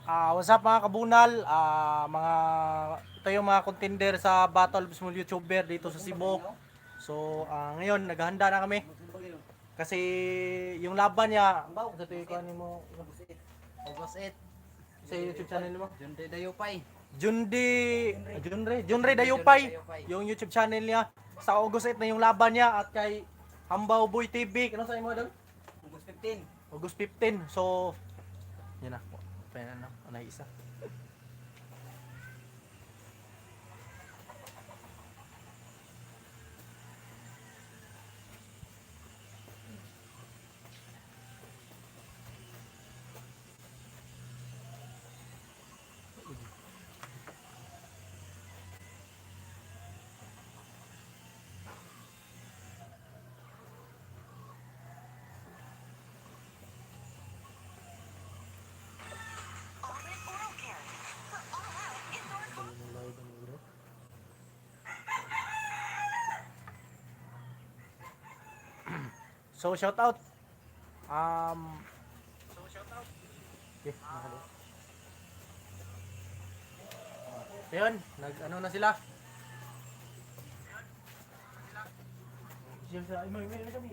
What's up mga kabunal? Ito yung mga contender sa Battle of Small YouTuber dito sa Cebu. So, ngayon naghahanda na kami. Kasi yung laban niya, ito yung kuhanin mo, August 8, sa YouTube channel mo. Junde Dayupay. Junre Dayupay, yung YouTube channel niya. Sa August 8 na yung laban niya at kay Hambaw Boy TV. Ano sa mo doon? August 15. August 15. So, yun na. Ano isa. So, shout out. Okay, nakalo. Ayun, ano na sila? May kami.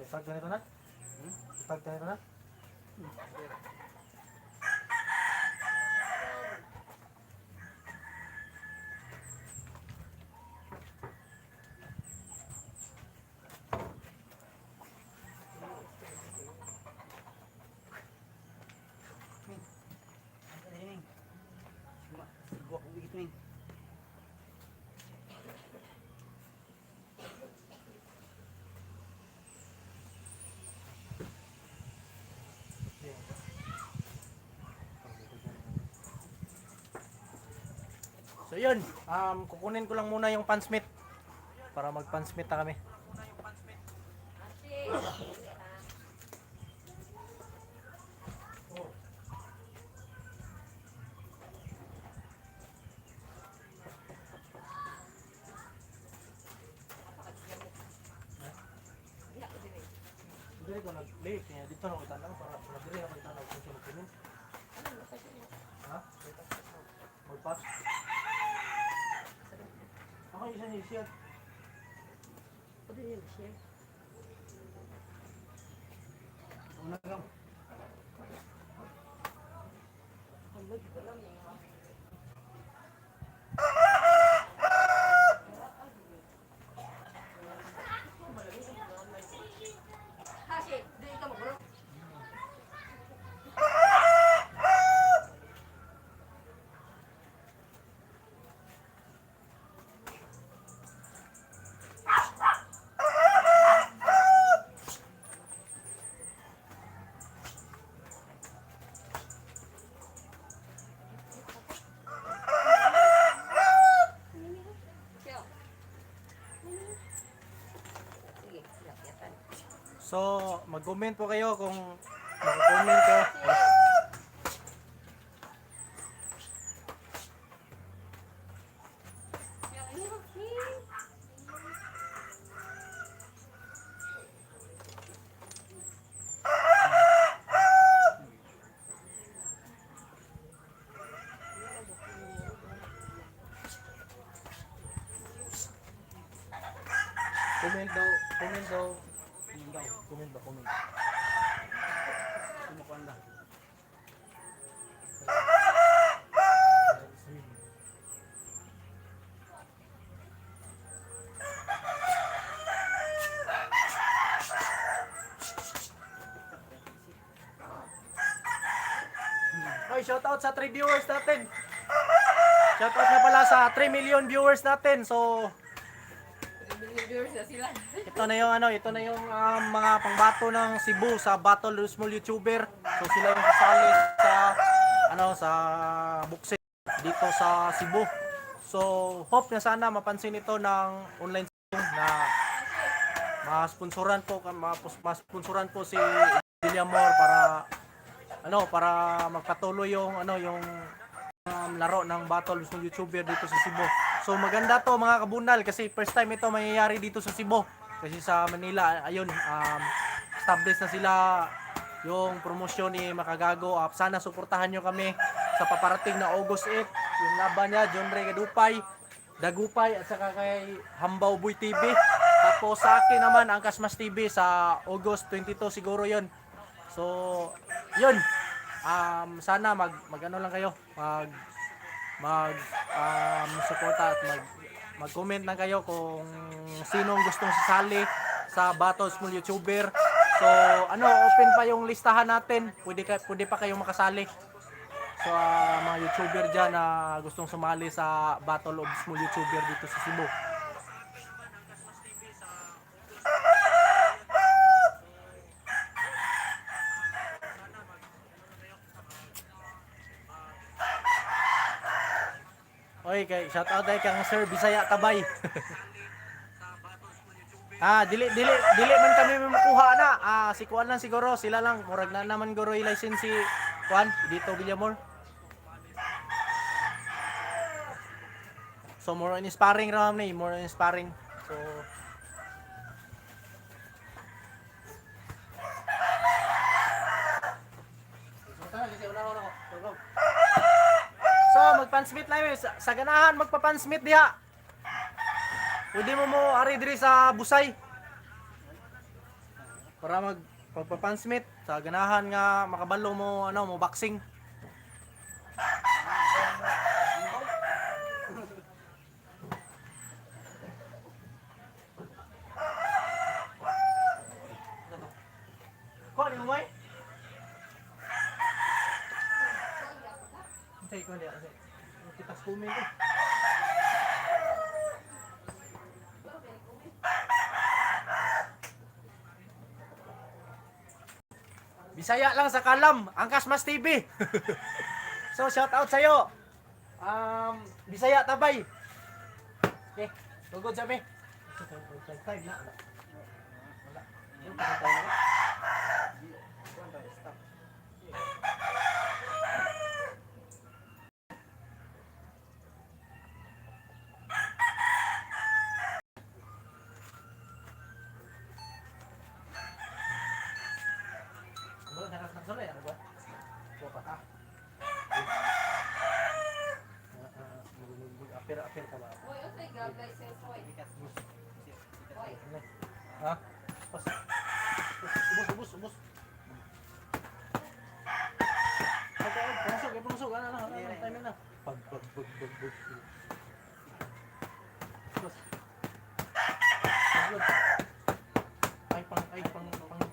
Start ganito na? Start ganito na? So yun, kukunin ko lang muna yung pansmith para mag-pansmith na kami. Dili ko nag-late niya dito na kita lang para madili ako kita lang kung sino. Ha? Magpas. Ako isa ni share. Pwede yun, share. Una lang. Hamad ko lang eh. Kasi, di ka magulong. So, mag-comment po kayo kung mag-comment kayo. Comment daw. Comment. Sumukuan lang. Oy, shoutout sa 3 viewers natin. Shoutout na pala sa 3 million viewers natin. So, Viewers na sila. ito na yung ito na yung mga pangbato ng Cebu sa Battle of Small YouTuber. So sila yung kasali sa sa boxing dito sa Cebu. So hope na sana mapansin ito ng online na ma-sponsoran po si Villamor para magpatuloy yung laro ng Battle of Small YouTuber dito sa Cebu. So maganda to mga kabunal kasi first time ito mangyayari dito sa Cebu. Kasi sa Manila, ayun, established na sila yung promosyon ni Makagago. Sana suportahan nyo kami sa paparating na August 8. Yung laban niya, John Ray Dagupay at saka kay Hambaw Boy TV. Tapos sa akin naman, ang Kasmas TV sa August 22 siguro yon. So, yun. Sana mag-ano lang kayo, suporta at mag-comment lang kayo kung sinong gustong sasali sa Battle Small YouTuber. So, open pa yung listahan natin. Pwede pa kayong makasali. So, mga YouTuber dyan na gustong sumali sa Battle of Small YouTuber dito sa Cebu. Oy, shout out kay kang Sir Bisaya Tabay. Dili man kami makuha na. Si Kuan lang siguro, sila lang murag na naman guro i-license si Kuan dito Villamor. So more on sparring ra man more on sparring. So magpansmith lang sa ganahan magpapansmith diha. Pwede mo ari diri sa Busay. Para magpapansmith sa ganahan nga makabalo mo mo boxing. Kuha ni mo may? Ko dia. Kita kumin ko. Bisaya lang sa Kalam, ang Kasmas TV. So shout out sa iyo. Bisaya Tabay. Okay, tugod sa mi. Time na. Wala. Apir ka ba? Uy, okay, grab license, uy. Uy. Ha? Ubus. Okay, pumusok. Ano, time na. Pag.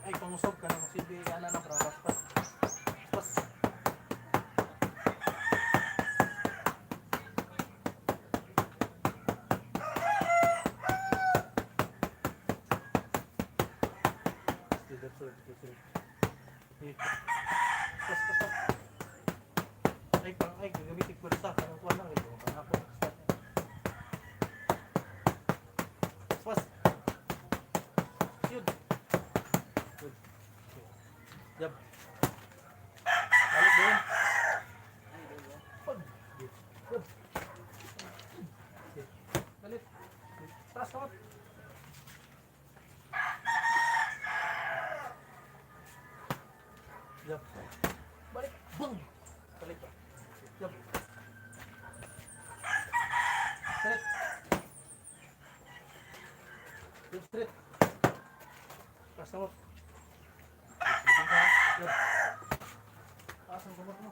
Ay, pangusog ka na. Sige, na para pas. Ay, gagamitin ko sa parang kuha lang ito. Ako. Pas. Yun. Jab. Balik doon. Good. Balik. Taas ka. Jab. Balik. Boom. Balik. Jab. Straight. Jab straight. Taas ka mo. Jab. Taas ang kamot mo.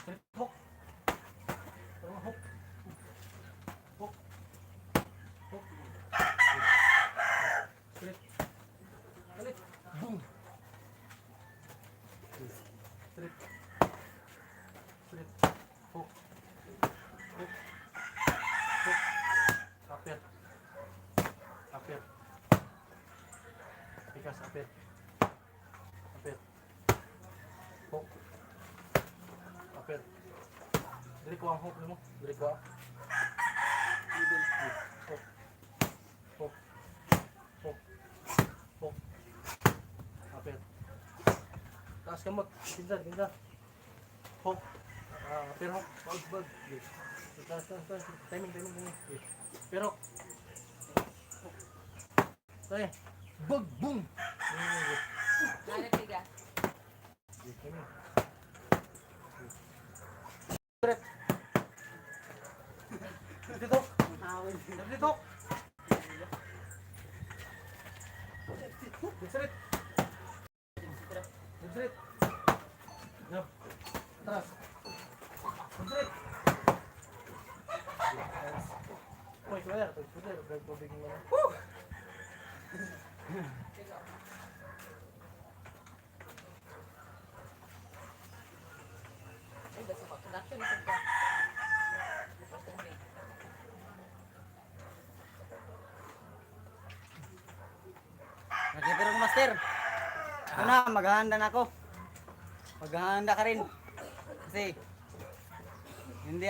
Straight. Hook. Hook. Apir. Apir. Hook. Apir. Dili ko ang hook mo. Dili ko. Hook. Hook. Hook. Hook. Apir. Taas kamot. Pinsan, pinsan. Hook. Apir hook. Bag. Taas. Timing. Pero. Tay. Bug boom. Nana tiga. Dito. Dito. Dito. Dito. Dito. Yup. Atrás. Dito. Uy, kaya. Tubig mo na. Ay, basta pa production ito ka. Nakita rin master. Ako na, maghahanda na ako. Maghahanda ka rin. Kasi, hindi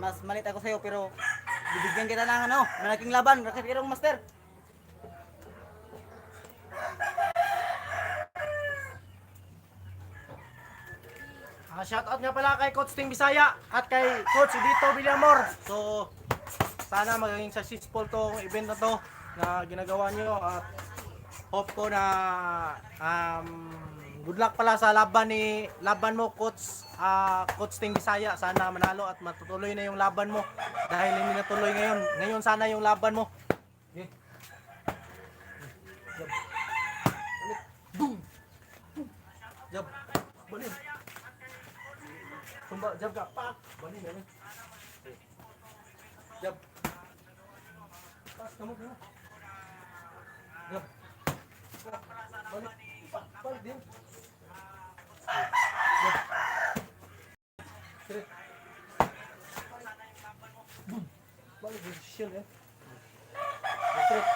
mas malit ako sa'yo pero bibigyan kita ng malaking laban. Nakita rin master. Shoutout nga pala kay Coach Ting Bisaya at kay Coach Dito Villamor. So, sana magiging successful tong event na to na ginagawa nyo at hope ko na good luck pala sa laban mo Coach Coach Ting Bisaya. Sana manalo at matutuloy na yung laban mo dahil hindi natuloy ngayon. Ngayon sana yung laban mo. Okay. Jab. Boom. Jab. Balik. Tumba, jab ka, pak! Bali namin. Jab. Pas, kamu kena. Jab. Balik. Pak, balik din. Jab. Straight. Boom. Balik, position eh. Straight.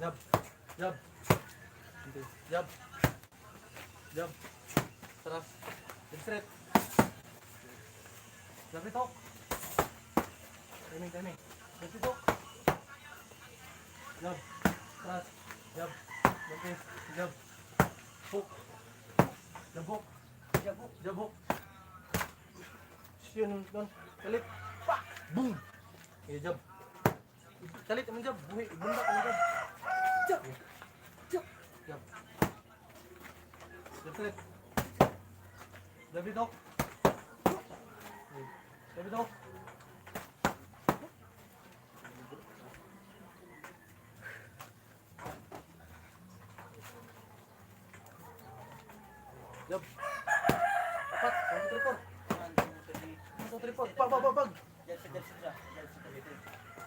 Jab. Jab. Jab. Jab. Terus. Straight. Jab itu. Timing. Jab itu. Jab. Terus. Jab. Oke. Jab. Hook. Jab hook. Siun don. Kelit. Pak. Boom. Ya jab. Kelit temen jab. Buhi. Bunda temen jab. Jab. Jab. Jab. Straight. Jab itu. Jab itu. Jab. Apat. 1, 2, 3, 4. 1, 2, 3, 4. Pag. Jab sudah.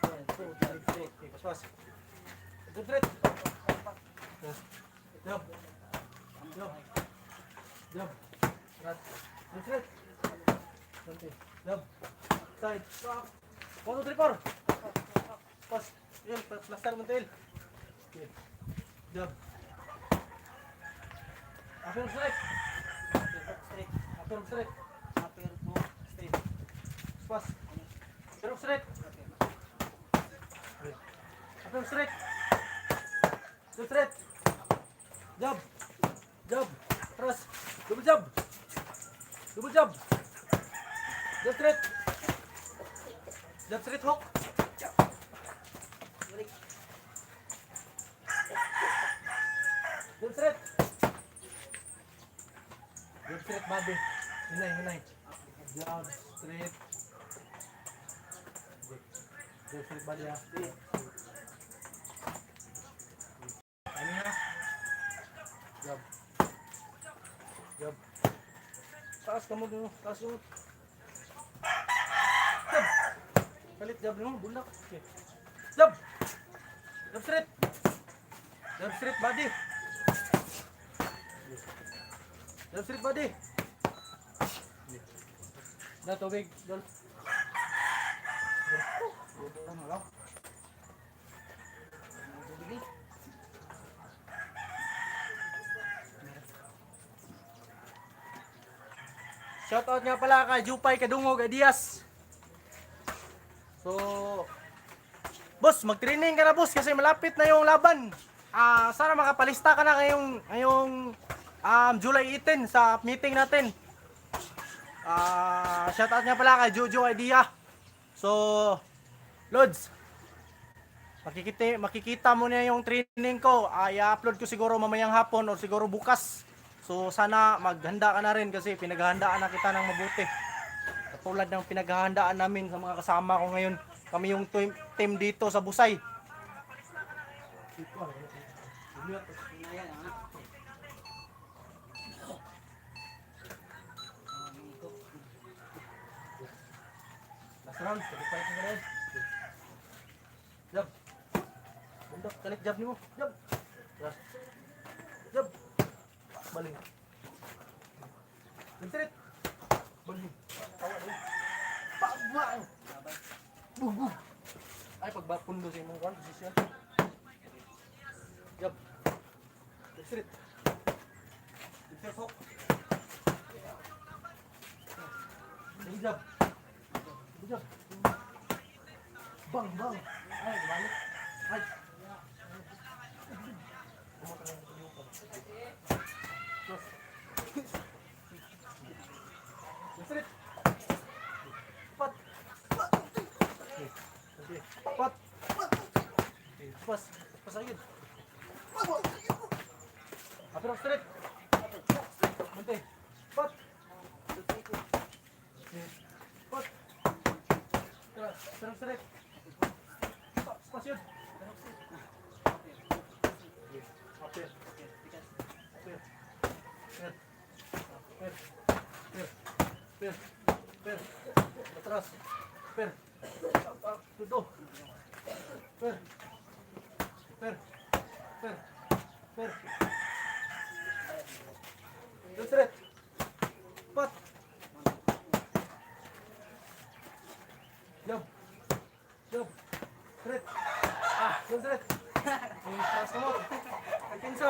1, 2, 3, 4. Oke, pas. Jab. Jab. Jab. Rat. Jab. Santai. Jab. Side. 1, 2, 3, 4. Pas. Yan, plaster mentil. Oke. Jab. After straight. Straight. After straight. Hampir mau straight. Pas. After straight. After straight. Straight. Jab. Jab. Terus. Double jab. Double jab. Jab straight. Jab straight hook. Balik. Jab straight. Jab straight body. Hinay. Jab straight. Jab straight body ya. Ano na? Jab. Jab. Taas kamu dulu. Taas kamu. Jab. Palit jab dulu. Bulak. Okay. Jab. Jab straight. Jab straight body. Jab straight body. Dah tubig. Dol. Shoutout nga pala kay Jupay Kadungog Adias. So, boss, mag-training ka na boss kasi malapit na yung laban. Sana makapalista ka na ngayong July 18 sa meeting natin. Shoutout nga pala kay Jojo Idea. So, Lods, makikita mo na yung training ko. I-upload ko siguro mamayang hapon o siguro bukas. So, sana maghanda ka na rin kasi pinaghahandaan na kita ng mabuti. Katulad ng pinaghahandaan namin sa mga kasama ko ngayon. Kami yung team dito sa Busay. Last round, qualify ka rin. Jab. Bundok, kalik jab niyo. Jab. Jab. Baling. Bintrit. Baling. Tawa din. Pagwang. Bug. Ay, pagbapundo sa imong kwan, posisyon. Jab. Bintrit. Bintrit hook. Jab. Jab. Bang. Ay, balik. Ay. Bintrit. Pat. Pat. Pas lagi. Atur straight. Nanti. Pat. Pat. Terus straight. Pas yun. Oke. Per. Atrás. Per. Tutup. Per. Straight. Pat. Jump. Straight. Straight. Pas kamu. Pinsa.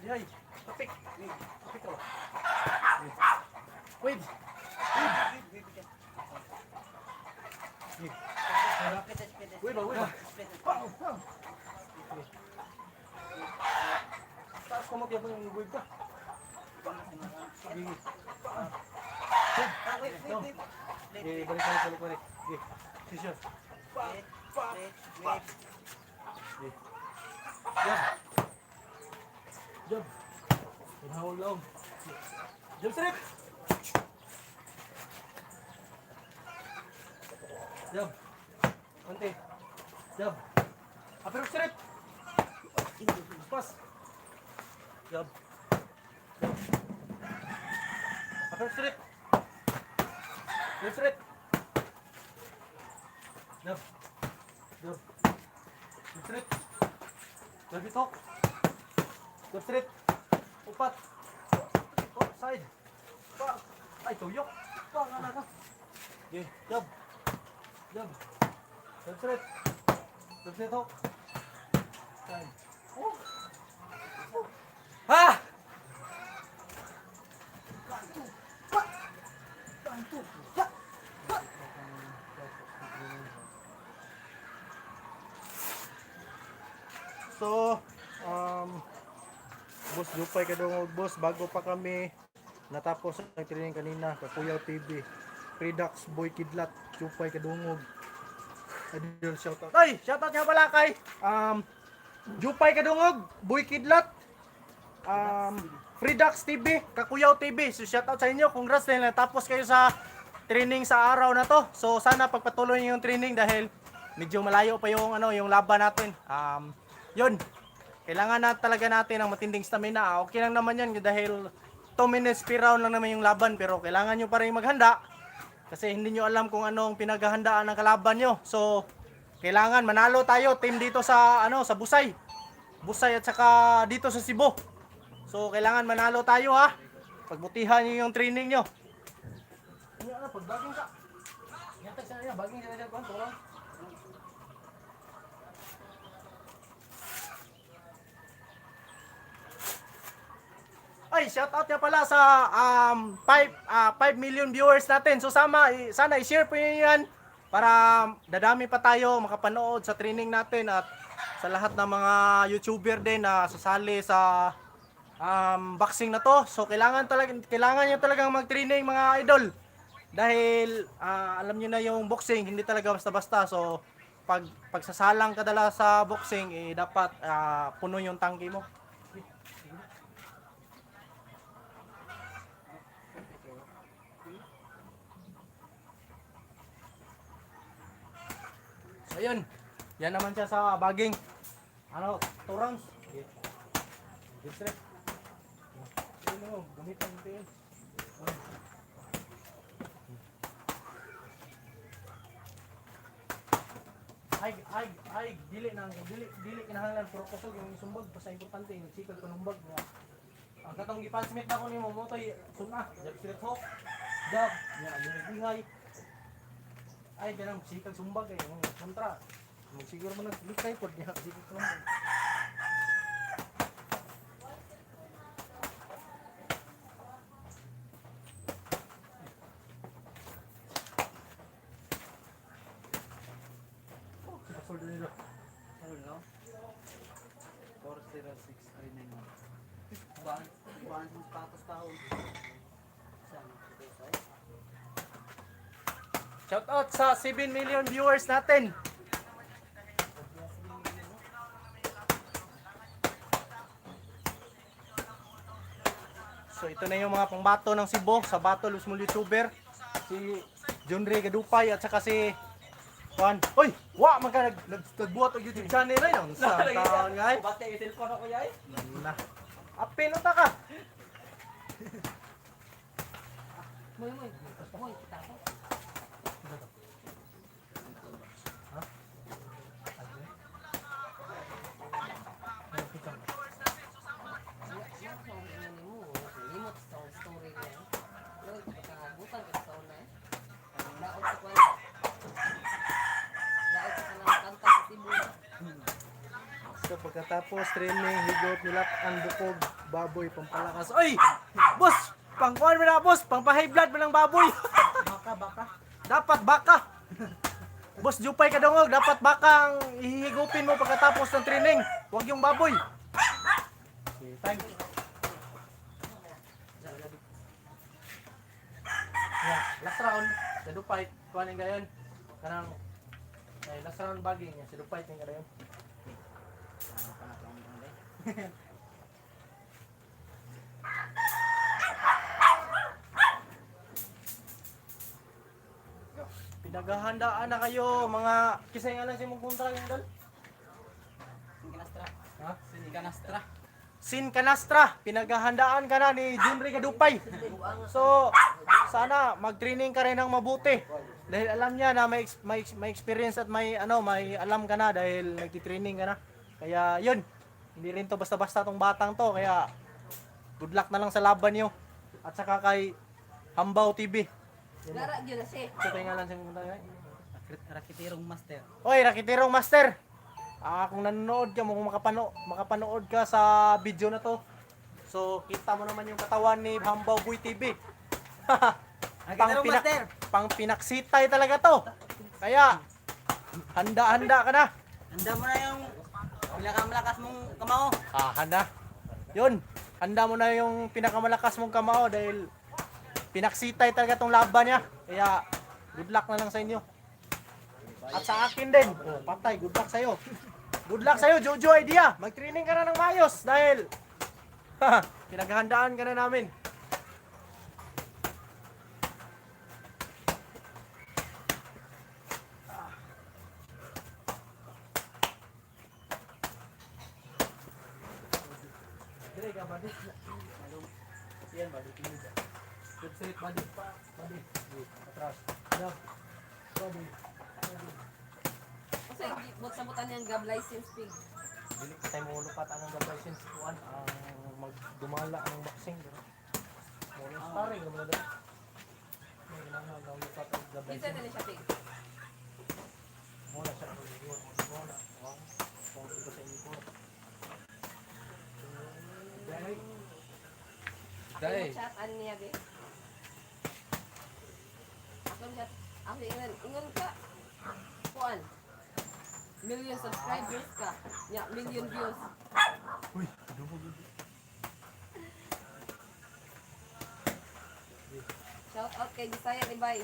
Yay. Topik. Topik ko. Wait. Wait ba. Taas ko mo tiap yung wave ka. Balik. Sisyon. Jump. Hold long. Jump straight. Jump. Konti. Jump. Upper straight. Pas. Jump. Upper straight. Left straight. Jump. Left straight. Left talk. Left straight. Upat. Side. Pa. Ay, tuyok. Pa, nga ka. Okay, jump. Left straight. Left straight talk. Side. Ha! So, Boss Jupay Kadungog, boss, bago pa kami natapos ang training kanina, Kakuyaw TV, Predax, Boy Kidlat, Jupay Kadungog. Idol shoutout. Ay, shoutout nga pala kay Jupay Kadungog, Boy Kidlat, Predax TV, Kakuyaw TV. So shoutout sa inyo. Congrats dahil natapos kayo sa training sa araw na to. So sana pagpatuloy niyo yung training dahil medyo malayo pa yung yung laban natin. Yun. Kailangan na talaga natin ng matinding stamina. Okay lang naman yan dahil 2 minutes per round lang naman yung laban, pero kailangan nyo pa rin maghanda kasi hindi nyo alam kung anong pinaghahandaan ng kalaban nyo. So kailangan manalo tayo, team dito sa sa Busay at saka dito sa Cebu. So kailangan manalo tayo ha. Pagbutihan nyo yung training nyo. Pag baging ka. Yatag sa niya, baging sa niya, tolong. Okay, shout out nga pala sa 5 million viewers natin. So sana i-share po niyo yan para dadami pa tayo makapanood sa training natin at sa lahat ng mga YouTuber din na sasali sa boxing na to. So kailangan niyo talagang mag-training mga idol. Dahil alam niyo na yung boxing hindi talaga basta-basta. So pagsasalang ka dala sa boxing dapat puno yung tangki mo. So yun, yan naman siya sa baging. 2 rounds. Okay. Good straight. Yun o, gamitan mo yun. Dili kinahanglan puro kusog yung isumbag basta importante nagsikal ko numbag nga. Ang katong gipansmith na ko nimo motoy suna, jab straight hook. Jab, nya bingay. Ay ganang sikal sumbag ay yung kontra. Siguro mo naglikay pod niya sikal ko numbag. Soldo nila. Hello. 406391. Buwan mo patos taon. Sana ito say. Shout out sa 7 million viewers natin. So ito na yung mga pangbato ng Cebu sa Battle of Small YouTuber. Si Junri Gadupay at saka si Juan. Oy, wa man ka nagbuhat og YouTube channel ay nang sa taon nga ay. Bate i-telephone ako yay. Na. Apil unta ka. Moy, kita ko. Limot sa story na yan. Lord, pagkabutan ka sa una eh. Daot sa kwento. Daot sa kanang kanta sa Cebu. So pagkatapos training, higot, nilat, bukog, baboy, pampalakas. Oy! Boss! Pangkuhan mo na boss! Pang-high blood mo ng baboy! Baka. Dapat baka! Boss Jupay Kadungog, dapat baka ang ihigupin mo pagkatapos ng training. Huwag yung baboy. Okay, thank you. Yeah, last round, sa Dupay, kuhanin gayon. Kanang, last round baging, sa Dupay, tingnan gayon. Pinaghahandaan na kayo mga kisay nga lang si mong kontra yung dal. Sinkanastra. Ha? Sinkanastra. Sin Canastra, pinaghahandaan ka na ni Junri Gadupay. So, sana mag-training ka rin ng mabuti. Dahil alam niya na may experience at may alam ka na dahil nagti-training ka na. Kaya yun, hindi rin to basta-basta tong batang to. Kaya good luck na lang sa laban niyo. At saka kay Hambaw TV. Gara gyud na siya. So, tayo nga lang sa mga Rakitirong master. Oy, Rakitirong Master. Kung nanonood ka, kung makapanood ka sa video na to. So, kita mo naman yung katawan ni Hambaw Boy TV. Rakitirong master. Pang pinaksitay talaga to. Kaya, handa-handa ka na. Handa mo na yung pinakamalakas mong kamao. Handa. Yun, handa mo na yung pinakamalakas mong kamao dahil pinaksitay talaga tong laban niya. Kaya, good luck na lang sa inyo. At sa akin din. Oh, patay, good luck sa'yo. Good luck sa'yo, Jojo Idea. Mag-training ka na ng mayos dahil pinaghahandaan ka na namin. Dire ka, buddy. Yan, buddy. Good straight, buddy. Buddy. Atras. Down. Buddy. Kasi bot-sabutan niyang gab license pig. Dili ka tayo maulupat ang license kuan ang magdumala ang boxing. Muna sparring naman na. May ginagawa daw lupat ang Isa license. din siya pig. Muna siya muna. Kung ito sa inyo. Okay. Dahil. Chat niya be. Akong chat. Ako ingon ka. Kuan. Million subscribers ka. Ya, million views. Uy, Shout out kay Bisaya ni Bay.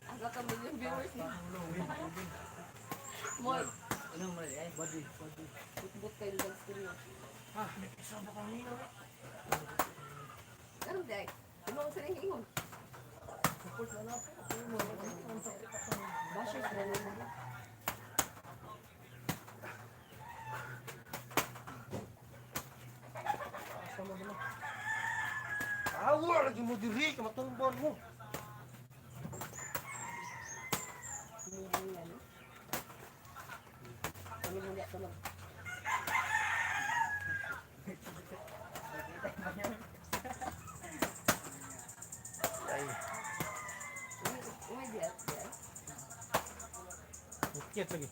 Aga ka million viewers ni. Moy, Anong mali ay? Body. butbut kay Lugan Studio. isa ba kanina? Karon di ay. Ano sa ning ingon? Bashers na nila. Awa lagi mo diri ka matumbon mo. Sumubong yan. Kami hindi ako mag... Ay, Uy, di at di ay. bukit lagi.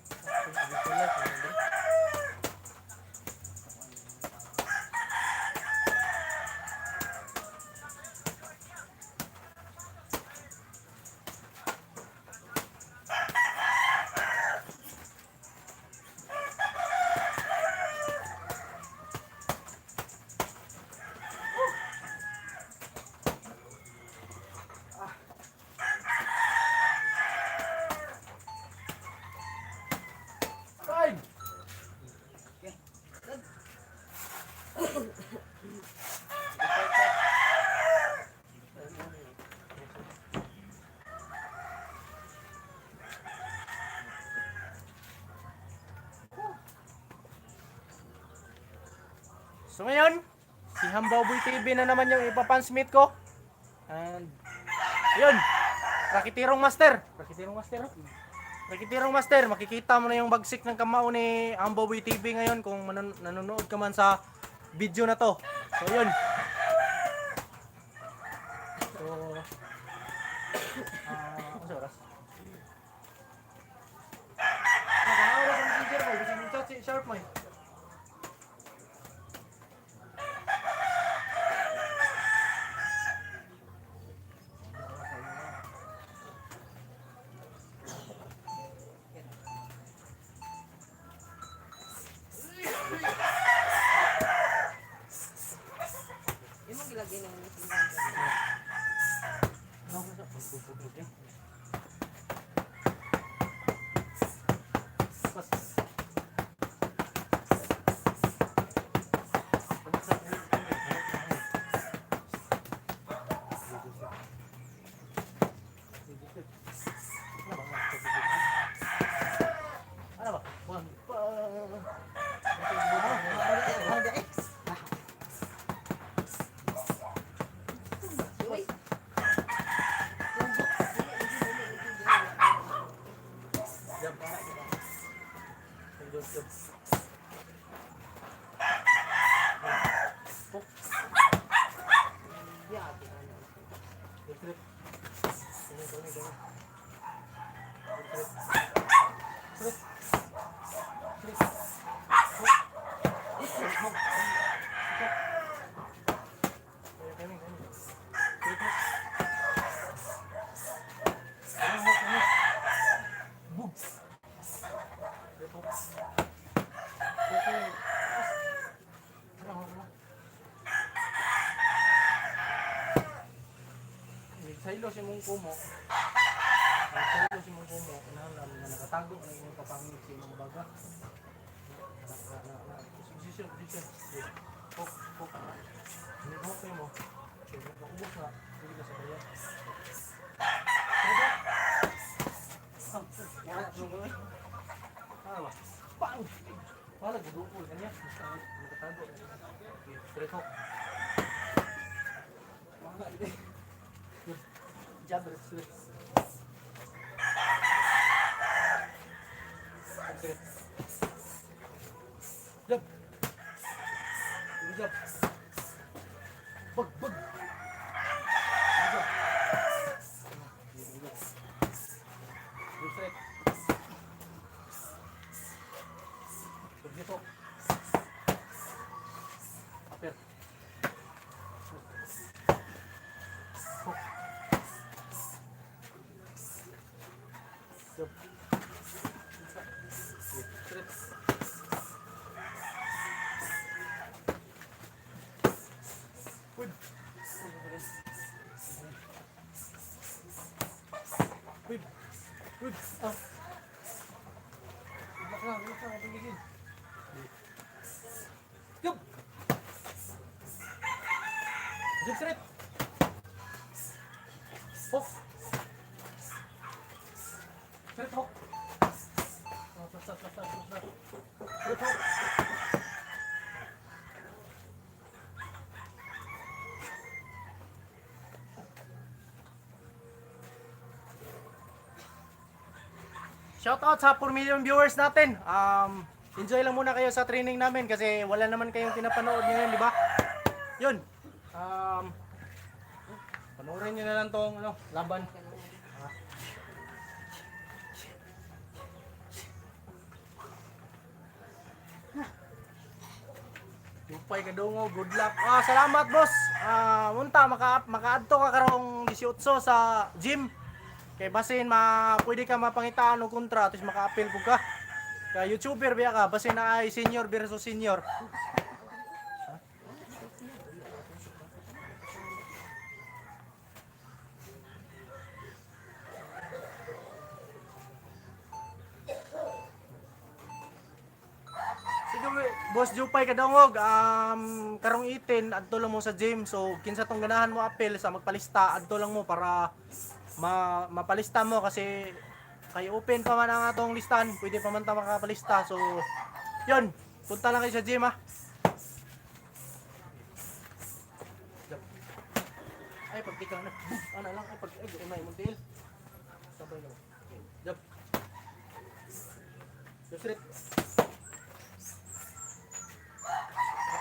Time! So ngayon, si Hambaboy TV na naman yung ipapansmith ko. And, yun, Rakitirong Master. Rakitirong Master, makikita mo na yung bagsik ng kamao ni Hambaboy TV ngayon kung nanonood ka man sa video na to. So yun. So, ano sa oras? Ano oras ang messenger mo? Gusto mong chat si Sharp mo eh. Yung gilagay ng messenger. Ano ba? Uy. Yeah, di ano. Saylo si mong kumo. Saylo si mong kumo. Inahalam na nakatago na yung kapangit sa imong baga. Position. Pok. Hindi mo kayo mo. Nakubos na. Hindi ka sa bayan. Ano ba? Pang! Wala, gudukol kanya. Nakatago. Streto. Wala, hindi. Jabber. Jab. Jab. Bag. Jab. Reset. Dito. shoutout sa 4 million viewers natin. Enjoy lang muna kayo sa training namin kasi wala naman kayong pinapanood ngayon, di ba? Yun. Panoorin nyo na lang tong laban. Lupay kadungo, good luck. Salamat boss. Munta makaadto ka karong 18 sa gym. Kay basin pwede ka mapangitaan og kontra tapos maka-appeal pug ka. Kay YouTuber biya ka basin na ay senior versus senior. Sige, boss Jupay kadungog, karong 18 adto lang mo sa gym. So kinsa tong ganahan mo appeal sa magpalista, adto lang mo para mapalista mo kasi kay open pa man ang atong listahan, pwede pa man ta makapalista. So yun, punta lang kayo sa gym ha. Ay pagtikang na. Ana lang ay unay mo deal. Sabay lang. Jump. Jump straight.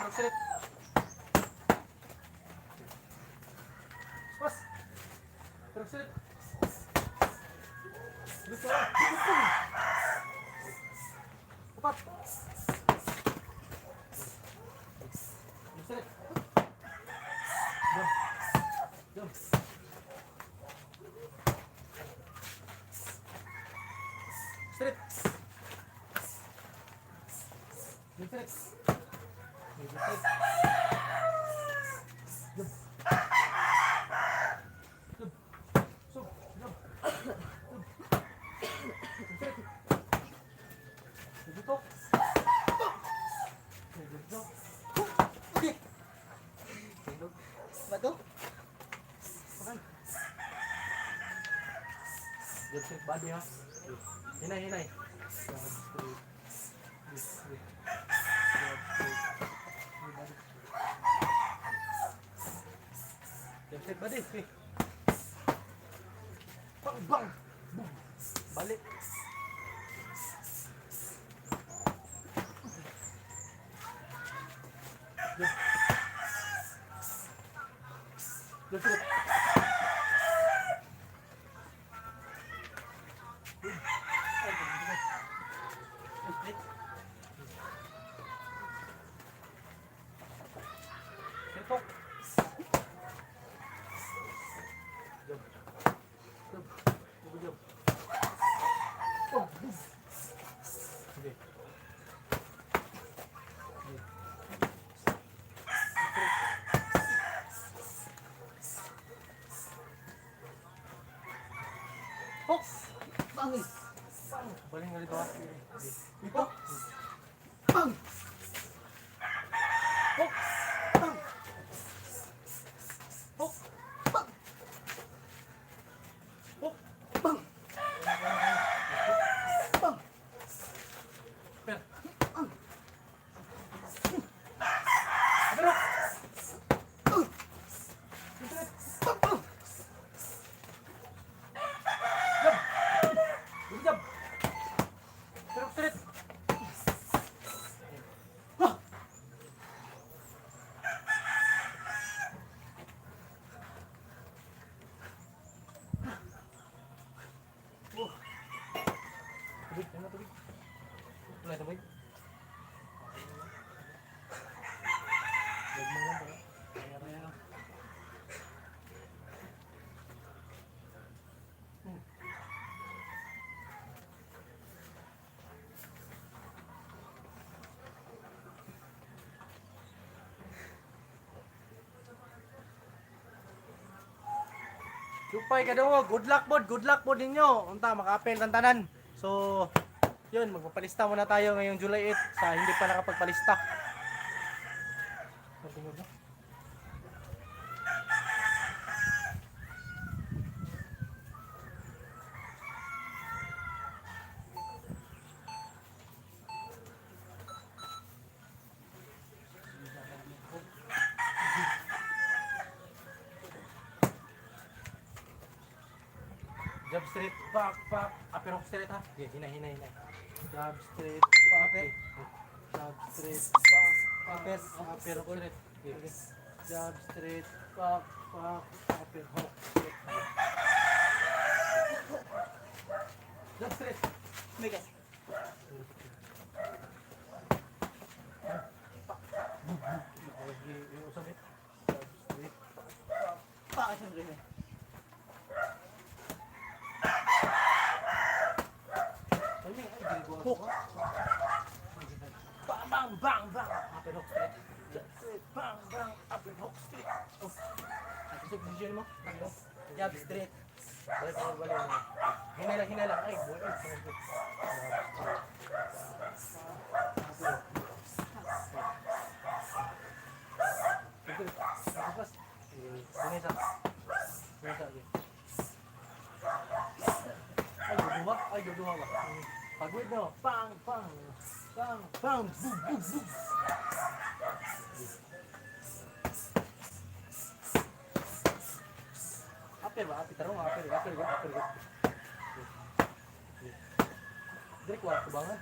Jump straight. Pas. Jump straight. Gusto ka? Upat. Straight. Jump. Jump. Straight. Jump straight. Jump straight. Jump. Jump. So, jump. Dito. Dito. Okay. Bato. Makan. Good set body ha. Hinay, hinay. Good set body. Bang, bang. Balik. Good. Good. Bangis. Balik nga dito ha. Dito. Bang. Hok. Bang. Hok. Bang. Hok. Bang. Bang. Per. Bang. Pero. Bang. Jump. Terus straight. Tubig, ano tubig? Wala tubig. Huwag mo lang pala. Kaya lang. Supay kadungog, good luck pod ninyo. Unta maka-apel ang tanan. So, yun, magpapalista muna tayo ngayong July 8 sa hindi pa nakapagpalista. Kadungog na. Jump. straight, back, upper hook straight ha. Okay, hinay. Jab straight, back, okay. Jab straight, back, upper hook straight. Okay. Jab straight, back, upper hook straight. Jab straight. Mega. Iusap it. Jab straight. Bakit yung rin? Timing, ay, ginagawa ko. Bang, upper hook straight. Jab straight, bang, upper hook straight. Oh. Gusto position mo? Jab straight. Balik. Hinay lang. Ay, boy. Ay, duduha ba? Pagwid no. Bang. Boom. Apir ba? Apir tarong, apir. Dire kuha ko bangan.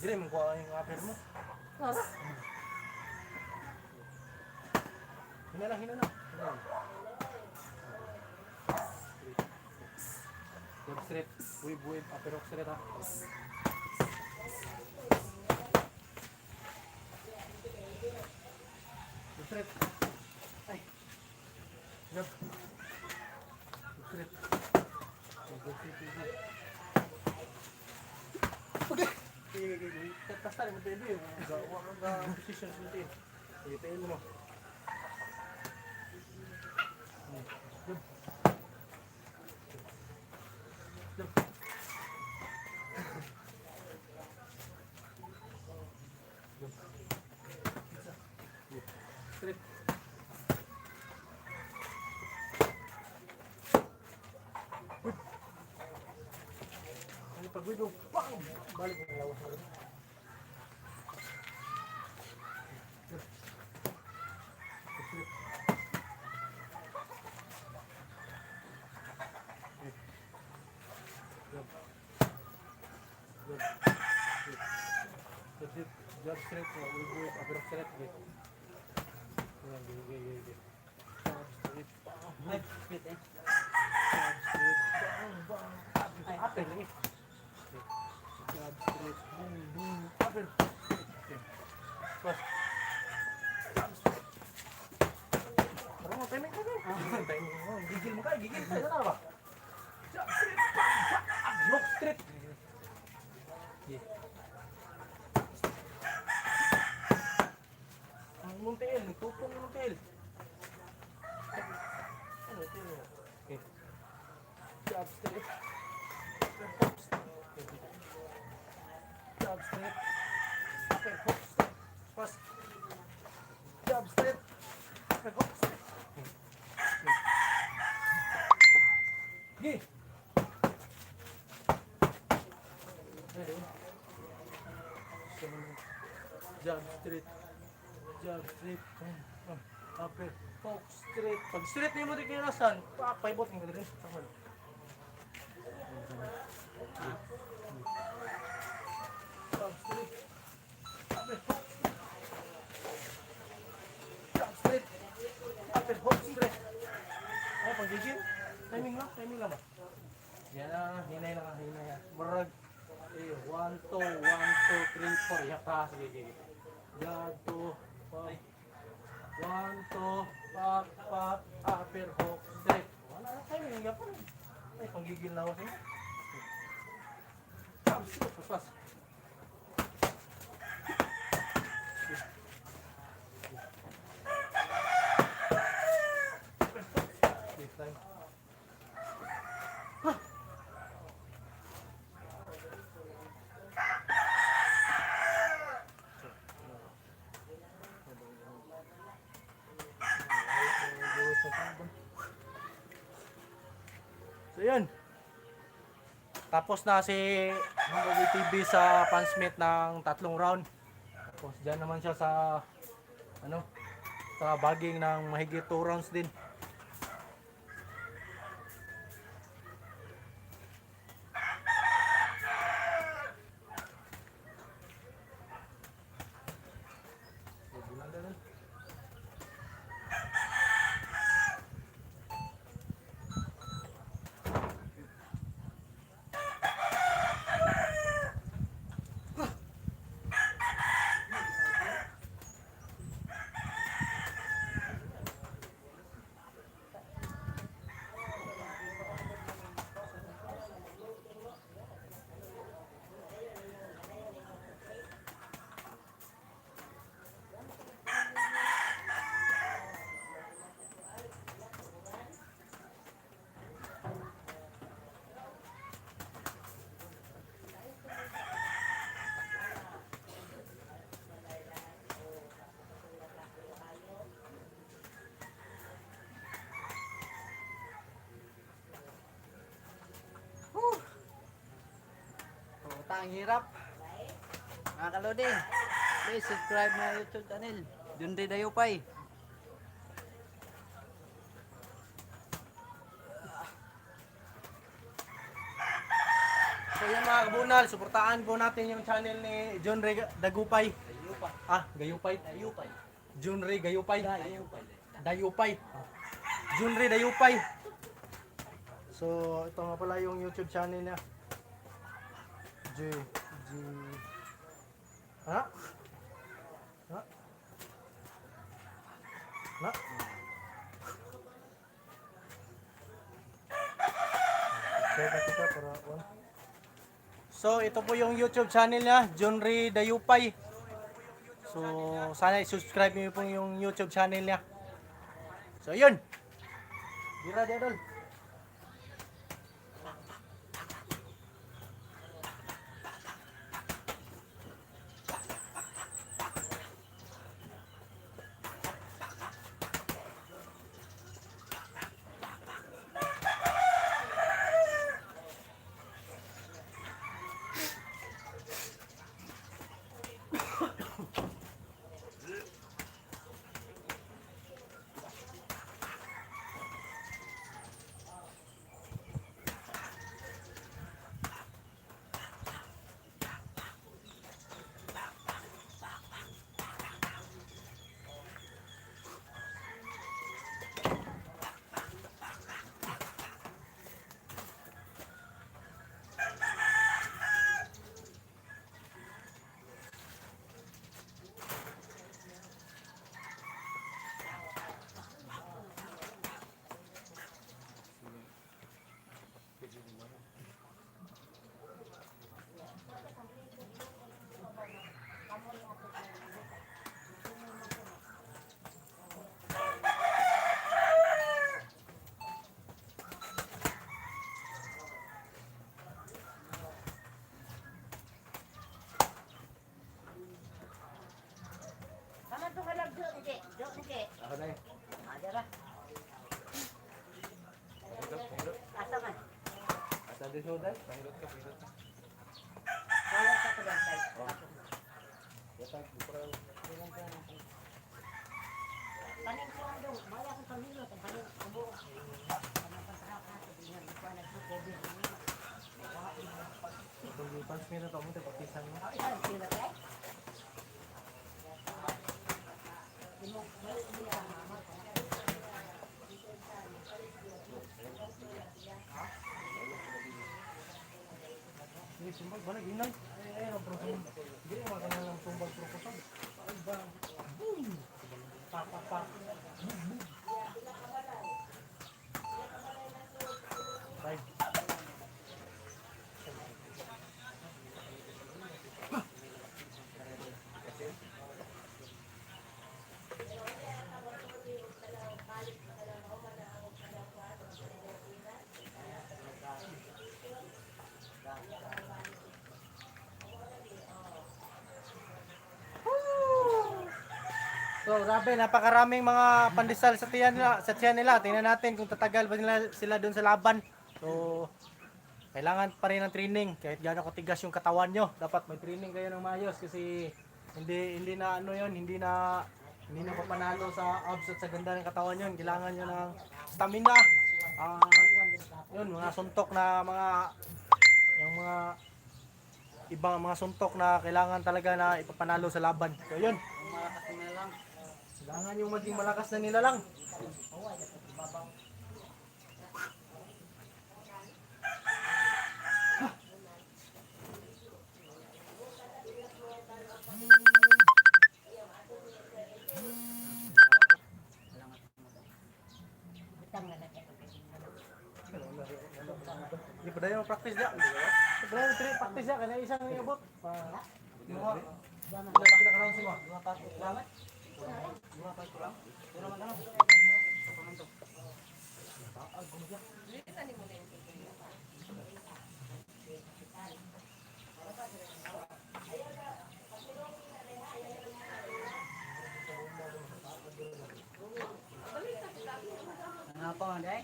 Dire mo kuha yung apir mo. Nara. Hina lang. Jab straight, wave, upper hook straight ha. Jab straight. Ay. Jab. Jab straight. Tapos tayo mo tayo yun. Huwag ang position sa tayo. Sige, tayo mo. Jab. Straight. Ano pag wido, bang! Balik mo lawas mo rin. Straight. Jab straight, wave, upper straight. Okay. Jab straight, bang! Ay, straight eh. Jab straight, bang! Ay, upper lagi. Jab straight, boom, upper. Okay. Pas. Jab straight. Parang mo, timing. Timing mo, gigil mo kayo. Sana ba? Jab straight, bang! Lock straight. Yeah. Ang muntiil, tutong yung muntiil. Ano ito yun? Okay. Jab straight. Jab straight. Upper hook straight. Pas. Jab straight. Upper hook straight. Okay. Ready? Jab straight. Jab straight. Upper hook straight. Pag straight niyo mo rin kinalasan, paibot mo rin. Jab straight. Upper hook straight. Jab straight. Upper hook straight. Ay, pag-gigil. Timing lang ba? Yan na, hinay lang. Marag. 1, 2, 3, 4. Yaka, sige. Jab, 2, 5. 1, 2, pak, upper hook straight. Wala na tayo, yung yapon. Ay, panggigil na ako sa'yo. Pas. This time. So yun. Tapos na si Humble TV sa Pansmith ng 3 round. Tapos dyan naman siya sa sa bagging ng mahigit 2 rounds din. ang hirap. Mga kalodi, please subscribe na YouTube channel. Junri Dayupay. So yan mga kabunal, suportahan po natin yung channel ni John Ray Dagupay. Gayupay. John Ray Gayupay. Dayupay. John Ray Dayupay. So ito nga pala yung YouTube channel niya. J Ha? Ha? Ha? So ito po yung YouTube channel niya, John Ray Dayupay. So sana i-subscribe niyo po yung YouTube channel niya. So yun. Dira Dedol. Ako na eh. Asa di suday? Pahirot ka. Pansmira to mo te pakisan mo. Ini sumbag ba naginay? Ang proposal. Hindi mo magana ng sumbag proposal. Ay ba? Boom. Pa. Bye. So, grabe, napakaraming mga pandesal sa tiyan nila. Tingnan natin kung tatagal ba nila sila doon sa laban. So, kailangan pa rin ng training. Kahit gaano katigas yung katawan nyo, dapat may training kayo ng maayos kasi hindi na ano yon, hindi na papanalo sa abs at sa ganda ng katawan yun. Kailangan nyo ng stamina. Yun, mga suntok na yung mga ibang mga suntok na kailangan talaga na ipapanalo sa laban. So, yun. Malakas na lang. Kailangan yung maging malakas na nila lang. Hindi pa tayo practice ya. Sebenarnya practice ya kaya isang iabot. Dua. Pinakaroon si mo. Dua pasok lang. Dua pasok lang. Pero magano? Apa dai?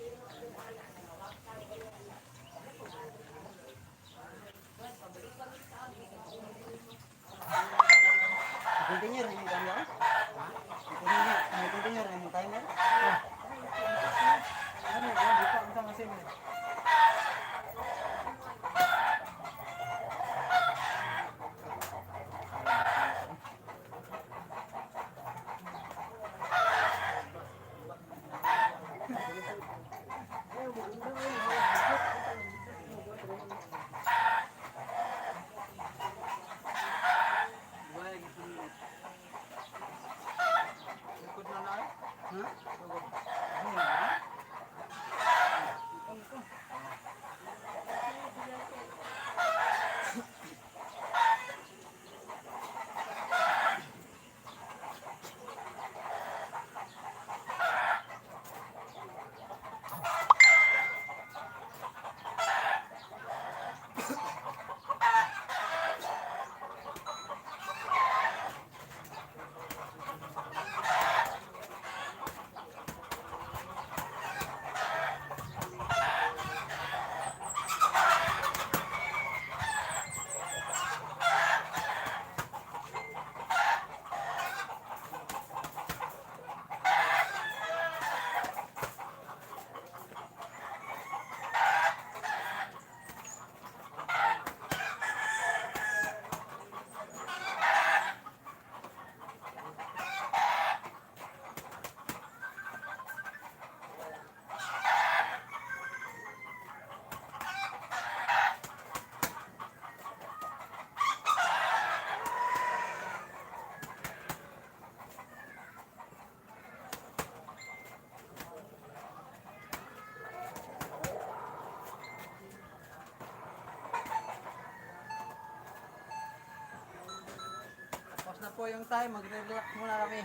po yung time. Magre-relax muna kami.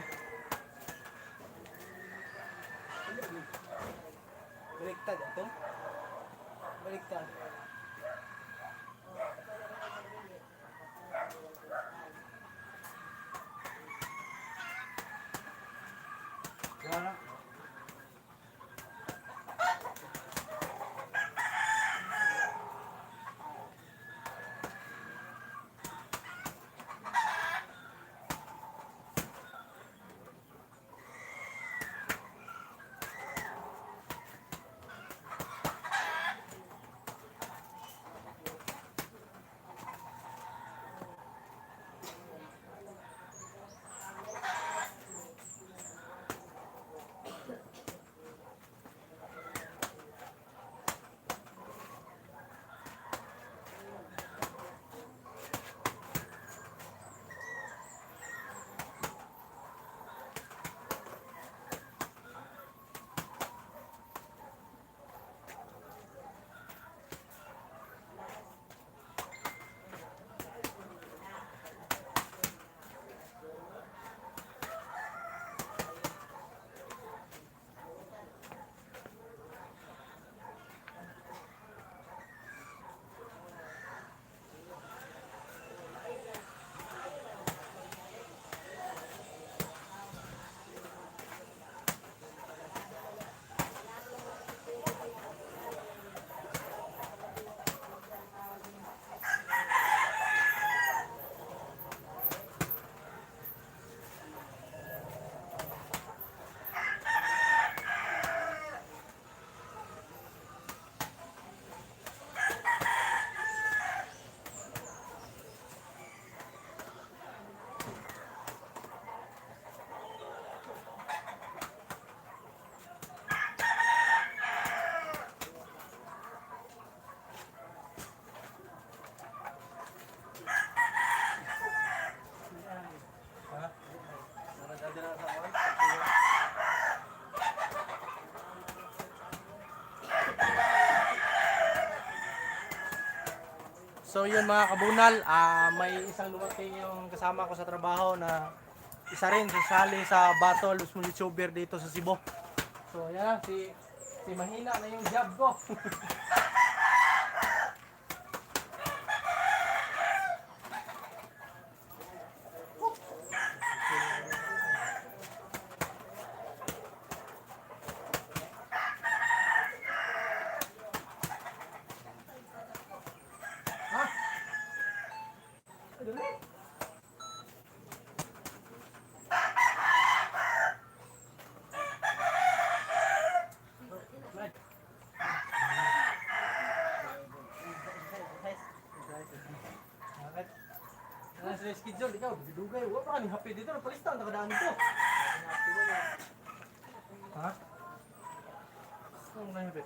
Baliktad ito? Baliktad. Wala. So yun mga kabunal, may isang dumating yung kasama ko sa trabaho na isa rin sasali sa Battle of Small YouTuber dito sa Cebu. So yan, si mahina na yung job ko. Sa schedule, ikaw, dugay. Huwag pa kami happy dito. Napalistan, nakadaan ko. Ha? Saan na happy?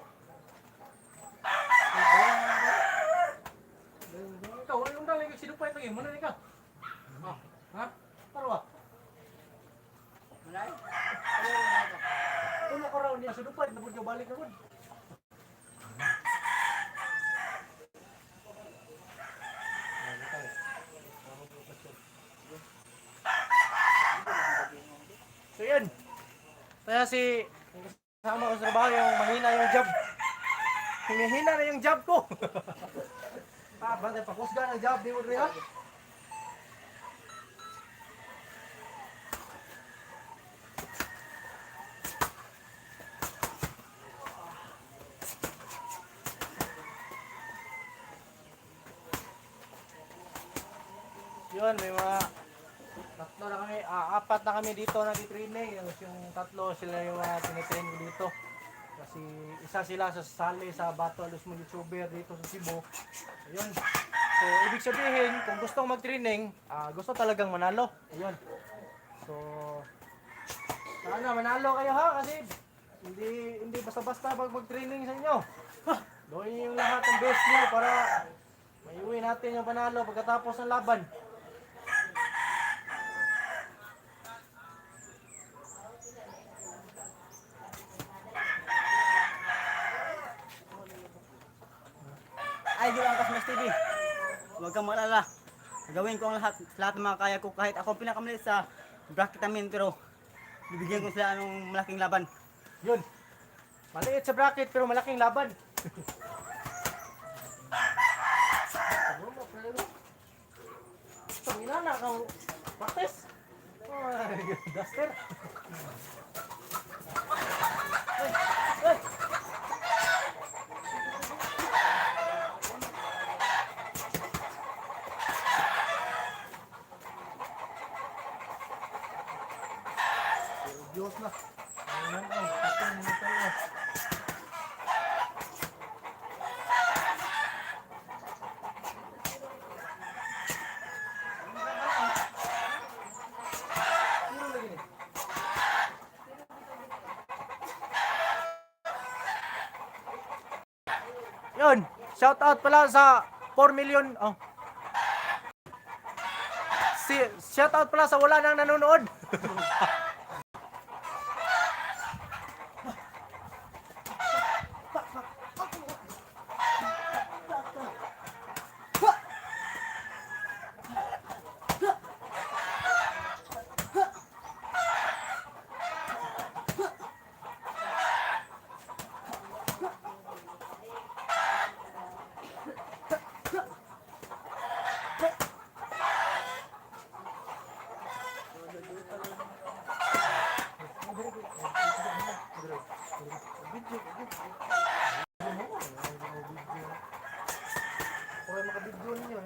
Ikaw, anong dalang yung sinupay ito? Muna rin ka. Ha? Parwa? Malay? Una ko raw niya sinupay. Napod ka balik na ko. So yan. Kaya si kasama ko sa trabaho yung mahina yung job. Hinihina na yung job ko. Bantay pakusga ng job di mo rin ha? Yun, may mga tatlo na kami, apat na kami dito nag-training. Yung tatlo sila yung tinitraining dito. Kasi isa sila sasali sa Battle of Small YouTuber dito sa Cebu. Ayun. So, ibig sabihin, kung gustong mag-training, gusto talagang manalo. Ayun. So, sana manalo kayo ha, kasi hindi basta-basta mag-training sa inyo. Gawin yung lahat ng best nyo para maiuwi natin yung panalo pagkatapos ng laban. Idol ang Kasmas TV. Huwag kang malala. Gawin ko ang lahat ng mga kaya ko kahit ako ang pinakamaliit sa bracket namin pero bibigyan ko sila ng malaking laban. Yun. Maliit sa bracket pero malaking laban. Pangina na kang practice. Oh, duster. Ay, ay. Diyos na. Ayan ang tatang nito. Yun, shout out pala sa 4 million. Oh. Shout out pala sa wala nang nanonood. Pura makabidyo ninyo.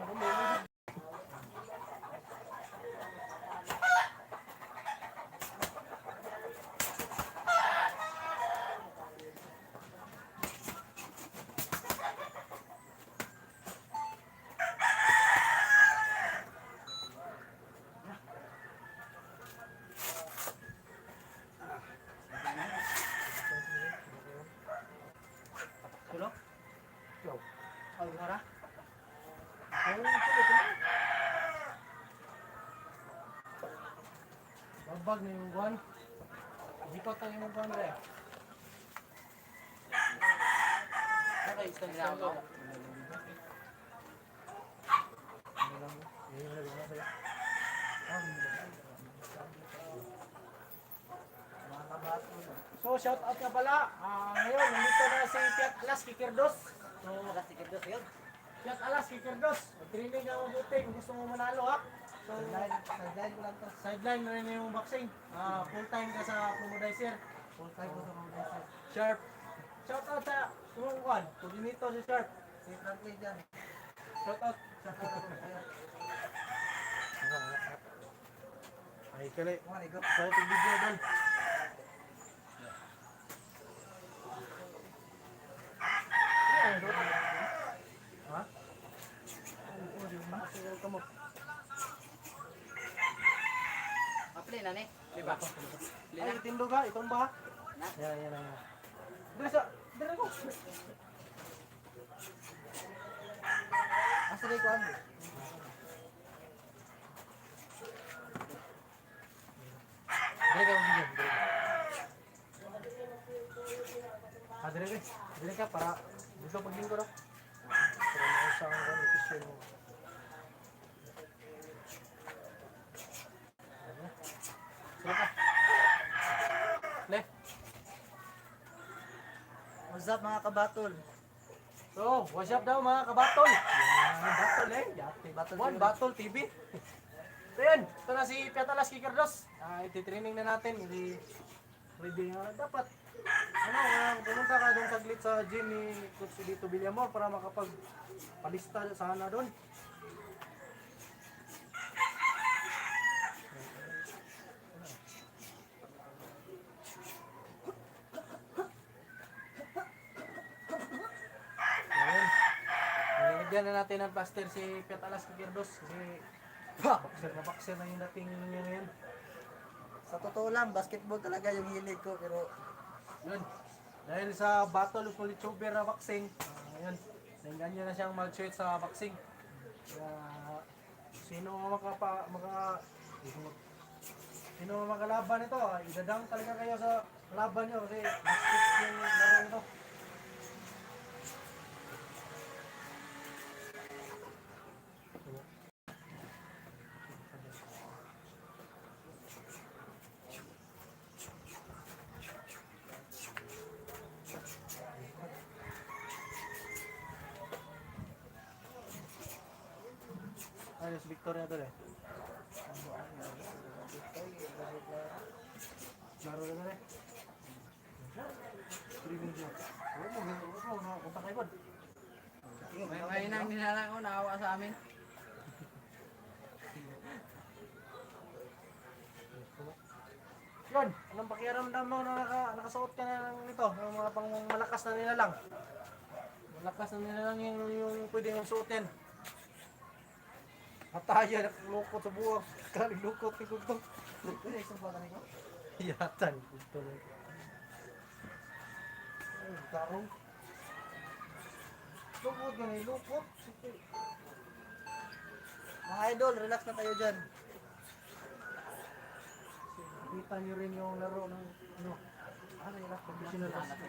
Tulo? Yo. Oh, tara. Babag na yung buwan. Dikot na yung buwan rin. Okay, stand ko. So, shout out nga pala. Ngayon, nandito na si Piat Alas Kikirdos. So, Piat Alas Kikirdos. Training ka mabuti kung gusto mo manalo ha. So, sideline ko lang to. Sideline na rin yung boxing. Full time ka sa promodizer. Full time ko sa promodizer. Sharp. Shout out sa Tumukuan. Coordinator si Sharp. Si Franklin dyan. Shout out. Ay, kali. Kali ito video doon. Ha? Kamu. Apply na ni. Diba? Ay, tindo ka, itong ba? Yan, yan, yan. Dito sa, dito ko. Asa di ko ano? Dito ka, dito. Dito ka, para dito paglingko na. Para mausang ang official mo. Sila ka. Le. What's up mga kabatol? So, what's up daw mga kabatol? Batol eh. One Batol TV. So yan, ito na si Piatalas Kikardos. Iti-training na natin. Hindi ready na dapat. Pumunta ka doon saglit sa gym ni Coach Dito Villamor para makapag-palista sana doon. Nilagyan na natin ng plaster si Piatalas Kikirdos kasi boxer na yung dating niya ngayon. Sa totoo lang, basketball talaga yung hilig ko pero Yun. Dahil sa battle of YouTuber na boxing, yun, nainganyo na siyang mag-cheat sa boxing. Kaya, sino makalaban nito, idadang talaga kayo sa laban nyo kasi basket yung laro nito. tayo sa Victoria to eh. Laro na na eh. Premium siya. Oo, nakakunta kayo ba? May nang nilalang ko, naawa sa amin. Yun, anong pakiramdam mo na nakasuot ka na ng ito, ng mga pang malakas na nila lang? Malakas na nila lang yung pwede mong suotin. Mataya, nakalukot sa buwak. Kaligukot ni Kugtong. Yatan, Kugtong. Ay, tarong. Lukot ka na, lukot. Mga idol, relax na tayo dyan. Kita nyo rin yung laro ng ano. Ano yung last conditioner? Ano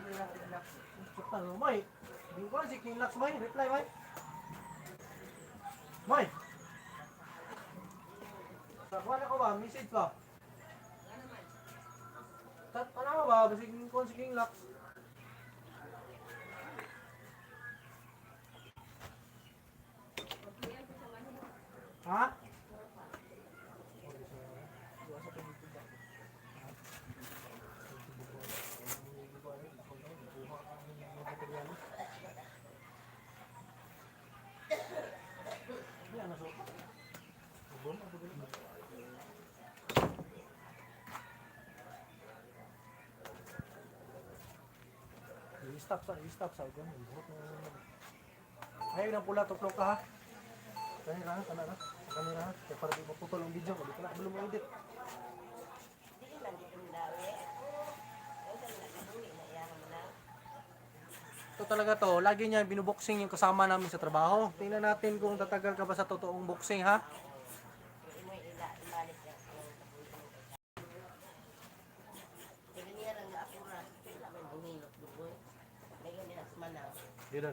yung last? Puta no, May. Hindi ko si King Lux, May. Reply, May. May. Wala ko ba? Message ba? Ano ba? Basig ko si King Lux. Ha? I-stop sa ugan. Ayaw ng pula, tuklok ka ha. Kanina na. Kanina na. Kaya para di maputol ang video ko. Di ka na belum edit. Ito talaga to. Lagi niya binuboxing yung kasama namin sa trabaho. Tingnan natin kung tatagal ka ba sa totoong boxing ha. Dito.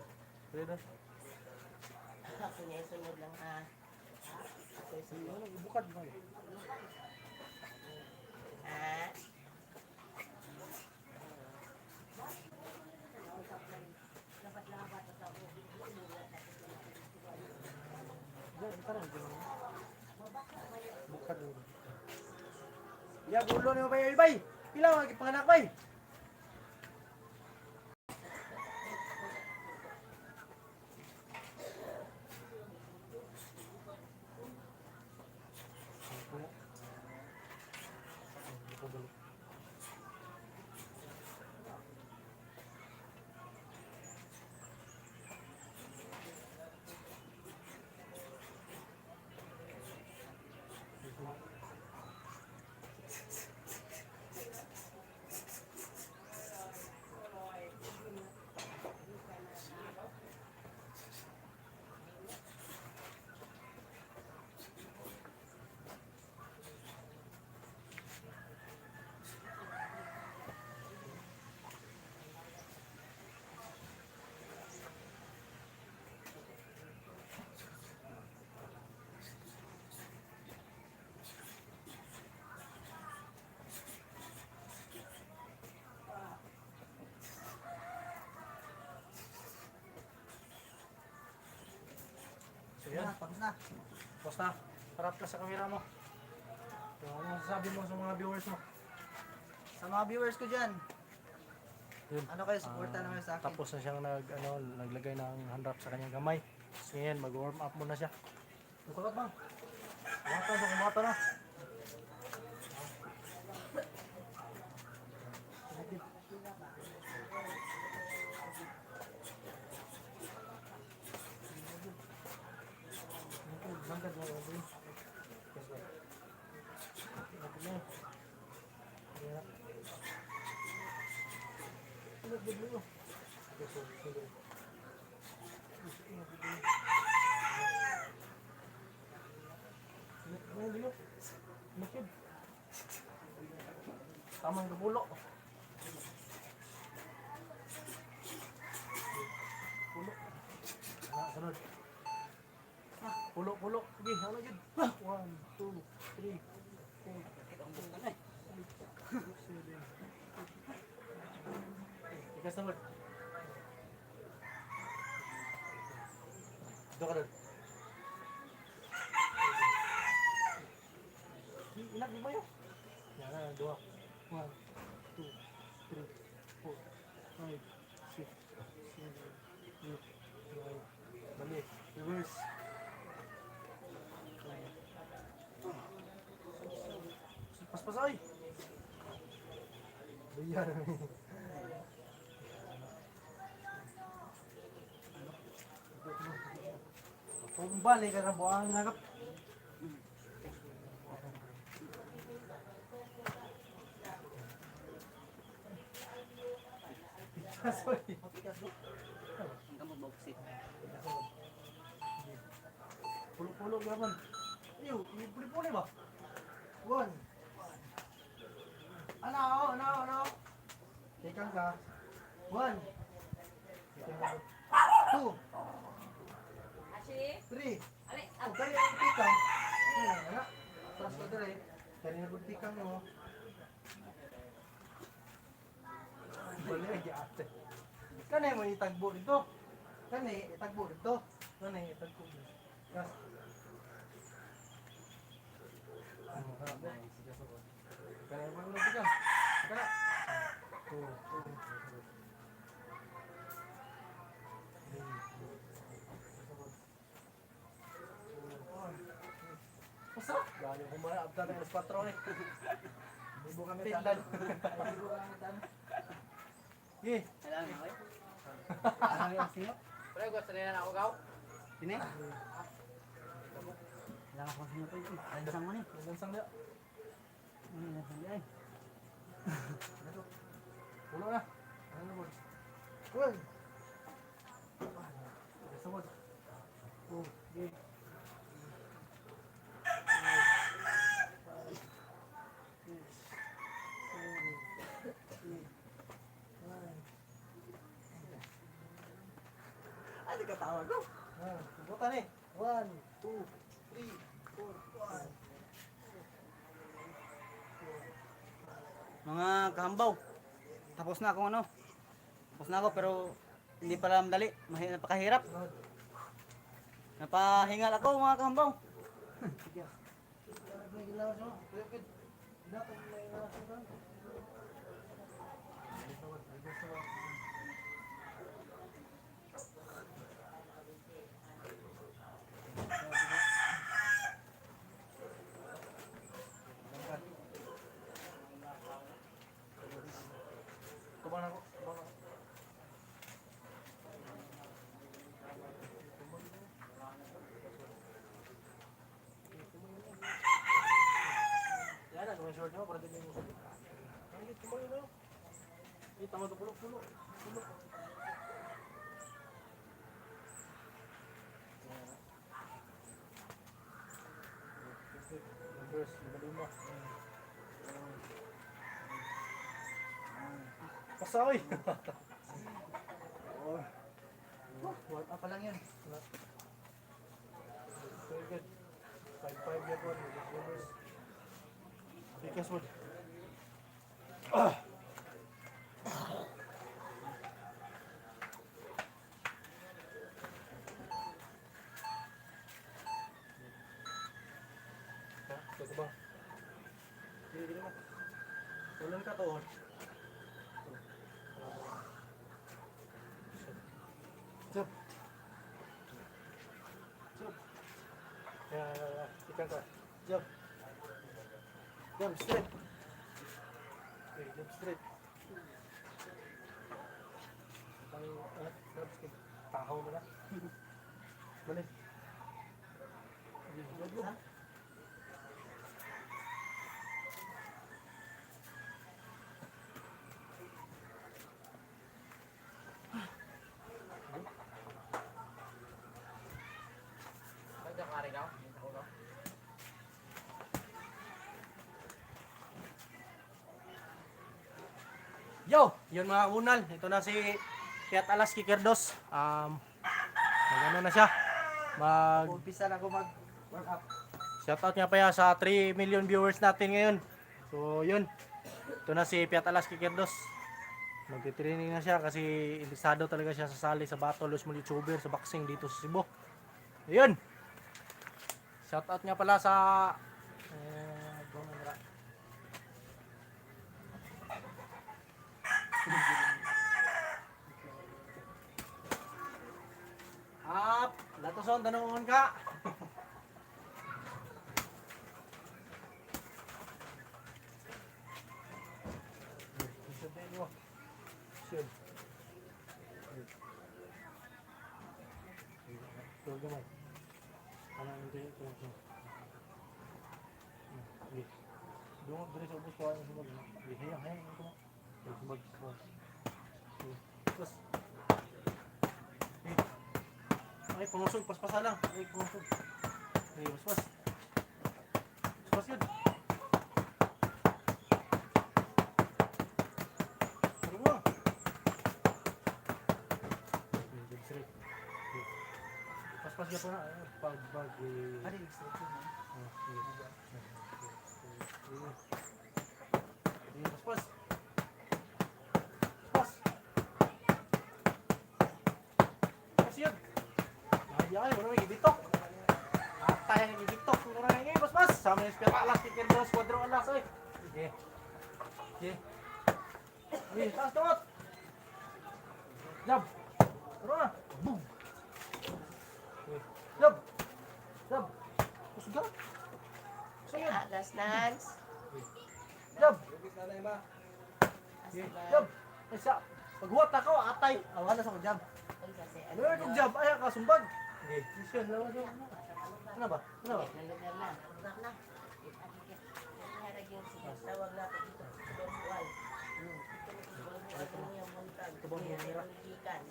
Ako niya sunod lang ha. Ako sunod. Bukad mo. Ha? Bukad mo. Ya, gulo ni mo ba yung ibay? Pila mo panganak bay? Yan. Tapos na. Tapos na. Harap ka sa camera mo. So, ano masasabi mo sa mga viewers mo? Sa mga viewers ko dyan, Yun. ano kayo, supporta na kayo sa akin. Tapos na siyang naglagay ng hand wrap sa kanyang kamay. So, ngayon, mag-warm up muna siya. Tukalat bang? Kumata na. Bangkad mo yung boy. Tamang kabulo. Pulo. Sunod. Pulo. Sige, ano yun? 1, 2, 3, 4, 5, 6, 7. Ikas naman. Dito ka doon. Yan, 2. 1, 2, 3, 4, 5, 6, 7, 8, 9. Mali. Reverse. Paspas ay! Bayan. Kumbali ka na buang nagap. Sorry. Ang kamot boksit. Pulo-pulo gaman. Iyo, pulo-pulo ba? 1. Ano? Tekang ka. 1. 2. Ashi, 3. ali, Oh, kani ang tikang. Ana. Tapos ko dire. Kani ang tikang mo. Bali ay ate. Kani mo itagbo dito. Kani itagbo dito. Kani itagbo dito. Yes. Kani mo ng tikang. Kana. Masa? Gani ko mara abtan ng alas 4 ni. Ibu kami tandan. Ye. Kailangan mo eh. Kailangan yung singap. Pre, gusto nila na ako gaw? Sini? Kailangan ko singap eh. Lansang mo ni. Lansang dia. Ano lansang di ay? Pulo na. Ano mo? Well. Sabot. Oh, ye. Ano ka tawag ko? Subutan eh. 1, 2, 3, 4, 5. Mga kahambaw. Tapos na akong ano. Tapos na ako pero hindi pala madali. Napakahirap. Napahingal ako mga kahambaw. May ginawa siya. Dapat may ginawa siya. Kubang ako. Yan na, gawin short nyo para din yung musok. Ay, kumain na. Ay, tama ito, pulo. Numbers, 5. Pasawi! What up lang yan. Very good. 5-5 yan po. Numbers. Bigas mo. Ito ba? Hindi mo. Tulan ka to. Jump. Ya. Ikan ka. Jump. Jump straight. Okay, jump straight. Tahaw mo na. Balik. Jump. Nagda ka rin gaw? Ako gaw? Yo! Yun mga unal. Ito na si Fiat Alas Kikerdos. Mag-ano na siya. Umpisa na ako mag-work up. Shoutout nga pa yan sa 3 million viewers natin ngayon. So yun. Ito na si Fiat Alas Kikerdos. Magti-training na siya kasi interesado talaga siya sasali sa Battle of Small YouTuber sa boxing dito sa Cebu. Ayun. Shoutout nga pala sa Yun. Ito gamay. Ano hindi ito? Sige. Doon diri sa ubos ko ang sumag. Hayang ito. Sumag. Tapos. Ay, pangusog, paspasa lang. Ay, pangusog. Ay, paspas. Paspas yun. Ano mo? Paspas niya po na. Pag-bag. Ano yung straight yun? Paspas. Paspas. Paspas yun. Ay, wala may gibitok. Atay ang gibitok. Wala may gibitok. Paspas. Sama yung spira alas. Tikin doon. Squadro alas. Oy. Sige. Sige. Sige. Taas tungot. Jab. Taro na. Boom. Jab. Jab. Kusga. Kusga. Last dance. Jab. Jab. Isa. Paghuwat ako, atay. Awan na sa jab. Ano yung jab? Ay, kasumbag. Okay. Mission. Ano ba? Ano ba?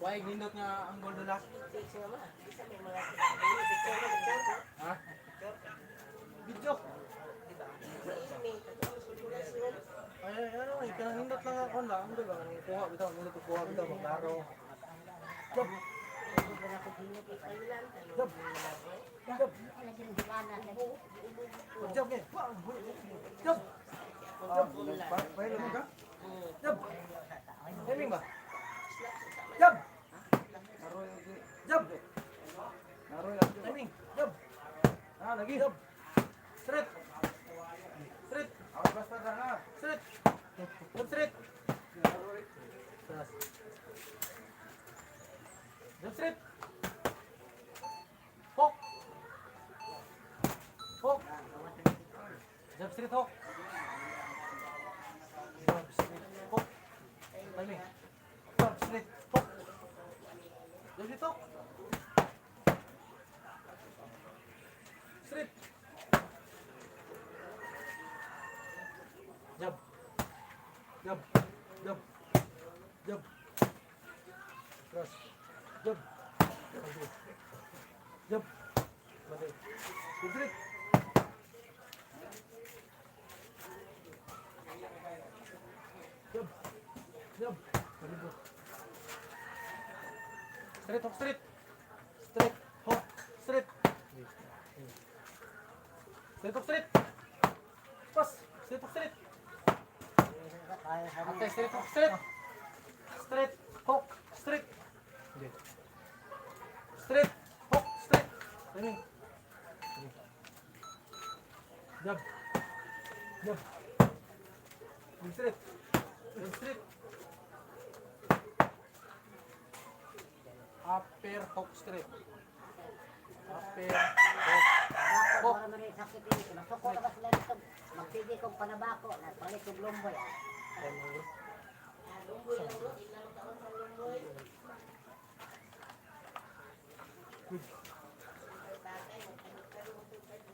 Why nindot nga ang gold last? Ha? Video. Ay, ano eh. Kanahindot lang ako lang. Ano ba? Kuha bitaw. Ano to kuha bitaw. Maglaro. Jab. Jab. Jab. Jab eh. Jab. Pahil mo ka? Jab. Timing ba? Jab. Jab. Timing. Jab. Ah, lagi. Jab. Straight. Straight. Straight. Jab straight. Jab straight. Hook. Hook. Jab straight hook. Jab straight hook. Timing. Jab straight hook. Jab straight hook. Straight. Jab. Jab. Jab. Jab. Cross. Jab. Jab. Mati. Straight. Jab. Jab. Malibot. Straight hook straight. Straight hook straight. Straight hook straight. Pas. Straight hook straight. Okay, straight hook straight. Straight hook straight. Straight hook straight. Ini. Jab. Jab. Straight. Straight. Upper hook straight. Upper hook. Ako para man rin sakit ini. Masuk ko na ba sila dito? Magpili kong panabako. Nagpalit kong lumboy.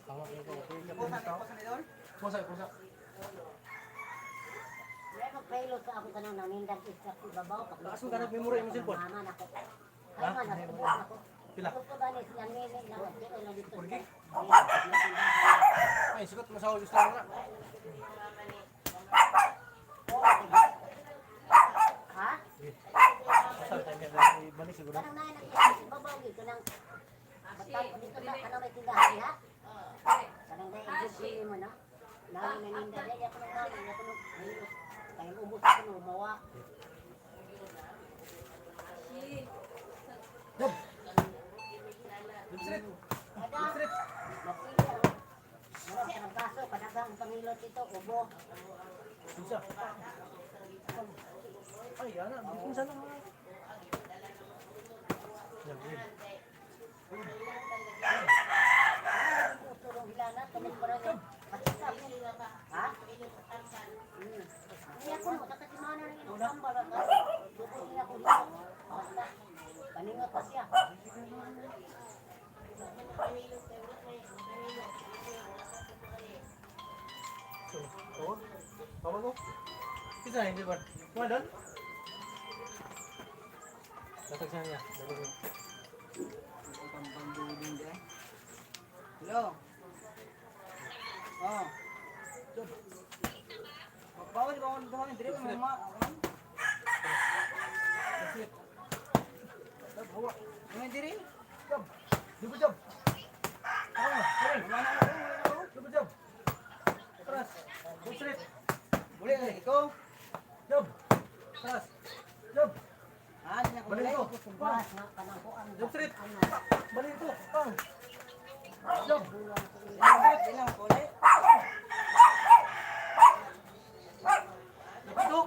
Hawak niyo ko. Pusa. Pusa. Meron payload sa ako kanang nanindag isa sa ibabaw. Lakas mo kanang memory mo cellphone. Mama na ko. Ay man, ako. Pila? Gusto ba ni silang nene na nagtiro na dito. Purgi? Ay, sigot mo sa gusto mo na. Ha? Saan tayo may balik siguro? Kanang nain ang ibabaw dito nang batal ko dito sa kanang may tindahan ha? Kanang nain dito mo na. Nang naninda niya ako nang namin ako nang kaya ubos ako nung mawa. Jab. Jab straight. Kada Jab straight. mapili ang meron ka ng baso, kadagang pangilot ito, ubo. Bisa. Ay, ana, bikin sana. Jab. Uturong hilana, tumis pa rin yung pasikap. Ha? Hindi ako, nakatimana rin yung sambal. Paningot pa siya. Oo. Tawag ko. Isa hindi ba? Kuha doon. Tatagsan niya. Hello. Oh. Bawal bawal dire mo ma. Ano dire? Di ba job? Tara, tara. Di ba job? Tras. Buksit. Boleh ikaw? Job. Tras. Job. Ah, di na ko Balik boleh. ko. Bas nga kanang kuan. Job street. Balik ko. Pang. Job. Di na ko boleh. Napitok.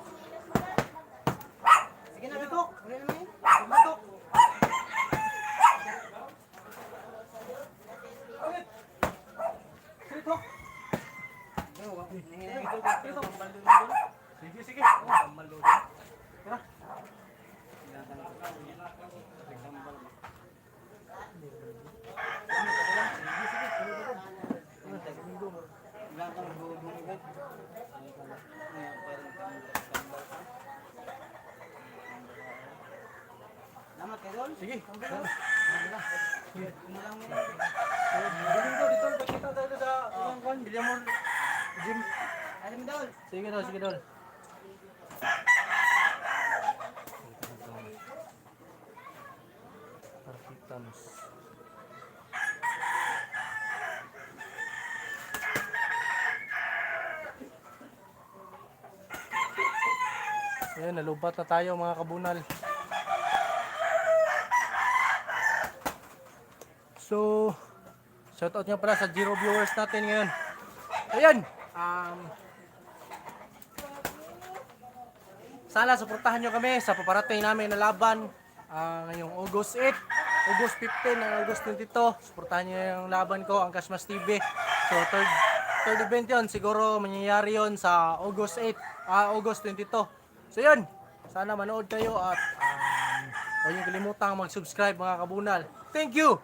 Sige na Napitok. boleh naman. Napitok. Bakit? Napitok. Sige, sige. Tara. Salamat kay Dol. Sige. Kumulang mo. Dito, pagkita tayo sa Kwan, Bilyamon Gym. Alam Dol. Sige daw, sige daw. Perfectamos. Ayan, nalubat na tayo mga kabunal. So, shoutout nga pala sa 0 viewers natin ngayon. Ayan, sana suportahan nyo kami sa paparating namin na laban ngayong August 8, August 15, and August 22. Suportahan nyo yung laban ko, ang Cashmas TV. So, third event yun. Siguro mangyayari yun sa August 8, August 22. So, yun. Sana manood kayo at huwag nyo kalimutang mag-subscribe mga kabunal. Thank you!